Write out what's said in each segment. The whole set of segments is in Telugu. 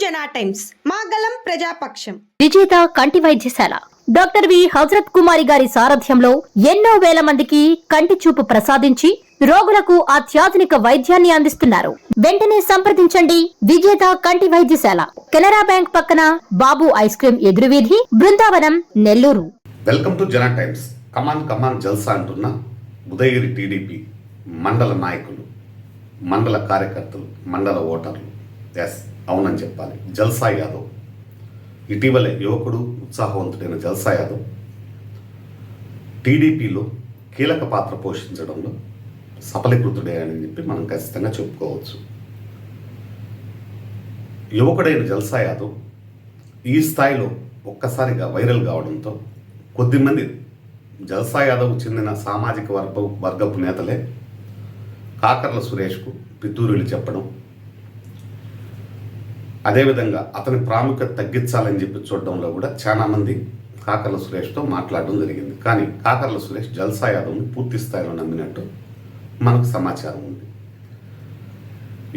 జనా టైమ్స్ మాగలం ప్రజాపక్షం విజేత కంటి వైద్యశాల డాక్టర్ వి హజరత్ కుమారి గారి సారథ్యంలో ఎన్నో వేల మందికి కంటి చూపు ప్రసాదించి రోగులకు అత్యాధునిక వైద్యాన్ని అందిస్తున్నారు. వెంటనే సంప్రదించండి విజేత కంటి వైద్యశాల, కెనరా బ్యాంక్ పక్కన, బాబు ఐస్ క్రీమ్ ఎదురువీధి, Brindavanam, Nellore. Welcome to Jana times. Come on జల్సా అంటున్న ఉదయగిరి టీడీపీ మండల నాయకులు, మండల కార్యకర్తలు, మండల ఓటర్లు అవునని చెప్పాలి. జల్సా యాదవ్ ఇటీవలే యువకుడు, ఉత్సాహవంతుడైన జల్సా యాదవ్ టీడీపీలో కీలక పాత్ర పోషించడంలో సఫలీకృతుడే అని చెప్పి మనం ఖచ్చితంగా చెప్పుకోవచ్చు. యువకుడైన జల్సా యాదవ్ ఈ స్థాయిలో ఒక్కసారిగా వైరల్ కావడంతో కొద్దిమంది జల్సా యాదవ్ చెందిన సామాజిక వర్గపు నేతలే కాకర్ల సురేష్కు పితూరులు చెప్పడం, అదేవిధంగా అతని ప్రాముఖ్యత తగ్గించాలని చెప్పి చూడడంలో కూడా చాలామంది కాకర్ల సురేష్తో మాట్లాడడం జరిగింది. కానీ కాకర్ల సురేష్ జల్సా యాదవ్ని పూర్తి స్థాయిలో నమ్మినట్టు మనకు సమాచారం ఉంది.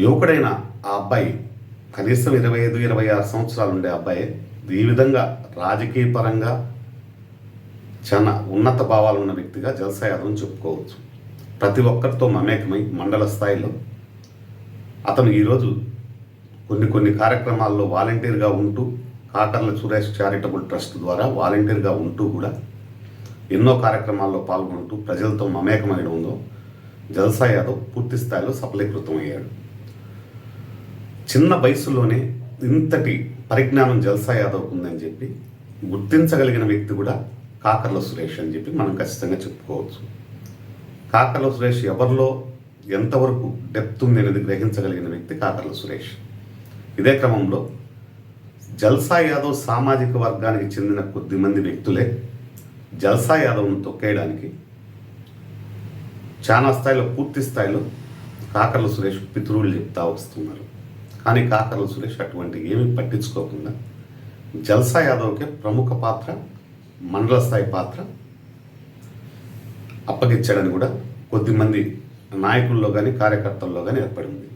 యువకుడైన ఆ అబ్బాయి కనీసం 25-26 సంవత్సరాలు ఉండే అబ్బాయి ఈ విధంగా రాజకీయ పరంగా చాలా ఉన్నత భావాలు ఉన్న వ్యక్తిగా జల్సా యాదవ్ని చెప్పుకోవచ్చు. ప్రతి ఒక్కరితో మమేకమై మండల స్థాయిలో అతను ఈరోజు కొన్ని కార్యక్రమాల్లో వాలంటీర్గా ఉంటూ, కాకర్ల సురేష్ చారిటబుల్ ట్రస్ట్ ద్వారా వాలంటీర్గా ఉంటూ కూడా ఎన్నో కార్యక్రమాల్లో పాల్గొంటూ ప్రజలతో మమేకమయ్యడంలో జల్సా యాదవ్ పూర్తి స్థాయిలో సఫలీకృతం అయ్యాడు. చిన్న వయసులోనే ఇంతటి పరిజ్ఞానం జల్సా యాదవ్కు ఉందని చెప్పి గుర్తించగలిగిన వ్యక్తి కూడా కాకర్ల సురేష్ అని చెప్పి మనం ఖచ్చితంగా చెప్పుకోవచ్చు. కాకర్ల సురేష్ ఎవరిలో ఎంతవరకు డెప్త్ ఉంది అనేది గ్రహించగలిగిన వ్యక్తి కాకర్ల సురేష్. ఇదే క్రమంలో జల్సా యాదవ్ సామాజిక వర్గానికి చెందిన కొద్దిమంది వ్యక్తులే జల్సా యాదవ్ను తొక్కేయడానికి చాలా స్థాయిలో, పూర్తి స్థాయిలో కాకర్ల సురేష్ పితృలు చెప్తా వస్తున్నారు. కానీ కాకర్ల సురేష్ అటువంటి ఏమీ పట్టించుకోకుండా జల్సా యాదవ్కే ప్రముఖ పాత్ర, మండల స్థాయి పాత్ర అప్పగించాడని కూడా కొద్దిమంది నాయకుల్లో కానీ కార్యకర్తల్లో కానీ ఏర్పడింది.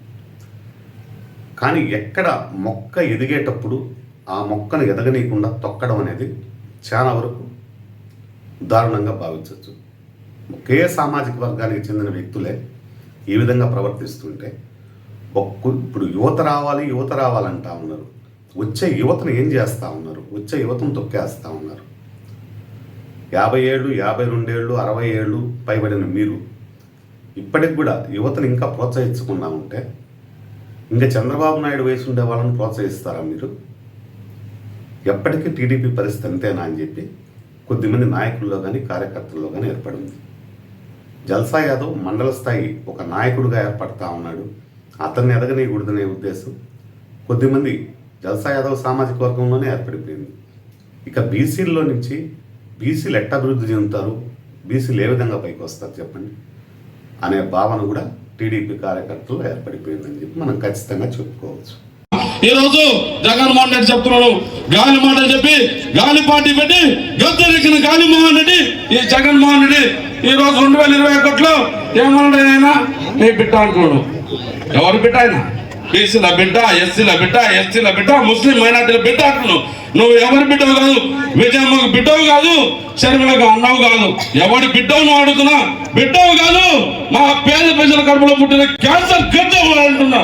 కానీ ఎక్కడ మొక్క ఎదిగేటప్పుడు ఆ మొక్కను ఎదగనీయకుండా తొక్కడం అనేది చాలా వరకు దారుణంగా భావించవచ్చు. ఒకే సామాజిక వర్గానికి చెందిన వ్యక్తులే ఈ విధంగా ప్రవర్తిస్తుంటే ఇప్పుడు యువత రావాలంటా ఉన్నారు. వచ్చే యువతను ఏం చేస్తూ ఉన్నారు? వచ్చే యువతను తొక్కేస్తూ ఉన్నారు. 50 ఏళ్ళు, 52 ఏళ్ళు, 60 ఏళ్ళు పైబడిన మీరు ఇప్పటికి కూడా యువతను ఇంకా ప్రోత్సహించకుండా ఉంటే ఇంకా చంద్రబాబు నాయుడు వయసు ఉండే వాళ్ళని ప్రోత్సహిస్తారా మీరు? ఎప్పటికీ టీడీపీ పరిస్థితి అంతేనా అని చెప్పి కొద్దిమంది నాయకుల్లో కానీ కార్యకర్తల్లో కానీ ఏర్పడింది. జల్సా యాదవ్ మండల స్థాయి ఒక నాయకుడిగా ఏర్పడతా ఉన్నాడు. అతన్ని ఎదగనీయకూడదనే ఉద్దేశం కొద్దిమంది జల్సా యాదవ్ సామాజిక వర్గంలోనే ఏర్పడిపోయింది. ఇక బీసీల్లో నుంచి బీసీలు ఎట్ట అభివృద్ధి చెందుతారు, బీసీలు ఏ విధంగా పైకి వస్తారు చెప్పండి అనే భావన కూడా టీడీపీ కార్యకర్తలు ఏర్పడిపోయిందని చెప్పి మనం ఖచ్చితంగా చెప్పుకోవచ్చు. ఈ రోజు జగన్మోహన్ రెడ్డి చెప్తున్నాడు, గాలి మాటలు చెప్పి గాలి పార్టీ పెట్టి గద్దెరెక్కిన గాలిమోహన్ రెడ్డి, ఈ జగన్మోహన్ రెడ్డి ఈ రోజు 2021లో ఏమన్నాడు? ఆయన నీ బిడ్డ అంటున్నాడు. ఎవరు బిడ్డ? ఆయన బీసీల బిడ్డ, ఎస్సీల బిడ్డ, ఎస్టీల బిడ్డ, ముస్లిం మైనార్టీల బిడ్డ అంటున్నావు. నువ్వు ఎవరి బిడ్డవు కాదు, విజయమ్మకు బిడ్డవు కాదు, శర్మిలకు అన్నవు కాదు, ఎవరి బిడ్డవు నువ్వు అడుగుతున్నా బిడ్డవు కాదు, మా పేద ప్రజల కడుపులో పుట్టిన క్యాన్సర్ గడ్డవు అంటున్నా.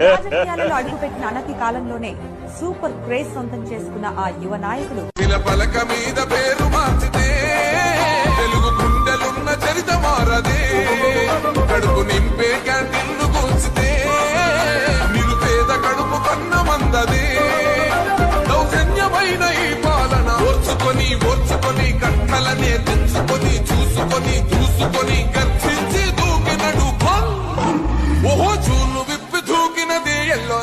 రాజకీయాలలో అడుగుపెట్టిన అనతి కాలంలోనే సూపర్ క్రేజ్ సొంతం చేసుకున్న ఆ యువ నాయకులు పలక మీద పేరు మార్చితే తెలుగు గుండెలున్న చరిత మారదే, కడుపు నింపే క్యాంటీన్లు కూల్చితే నిరుపేద కడుపు కన్న మందదే, దౌర్జన్యమైన ఈ పాలన ఓర్చుకొని కట్టలనే తెచ్చుకొని చూసుకొని గర్జించి దూకినడు ఓహో చూలు విప్పి దూకినది ఎల్లో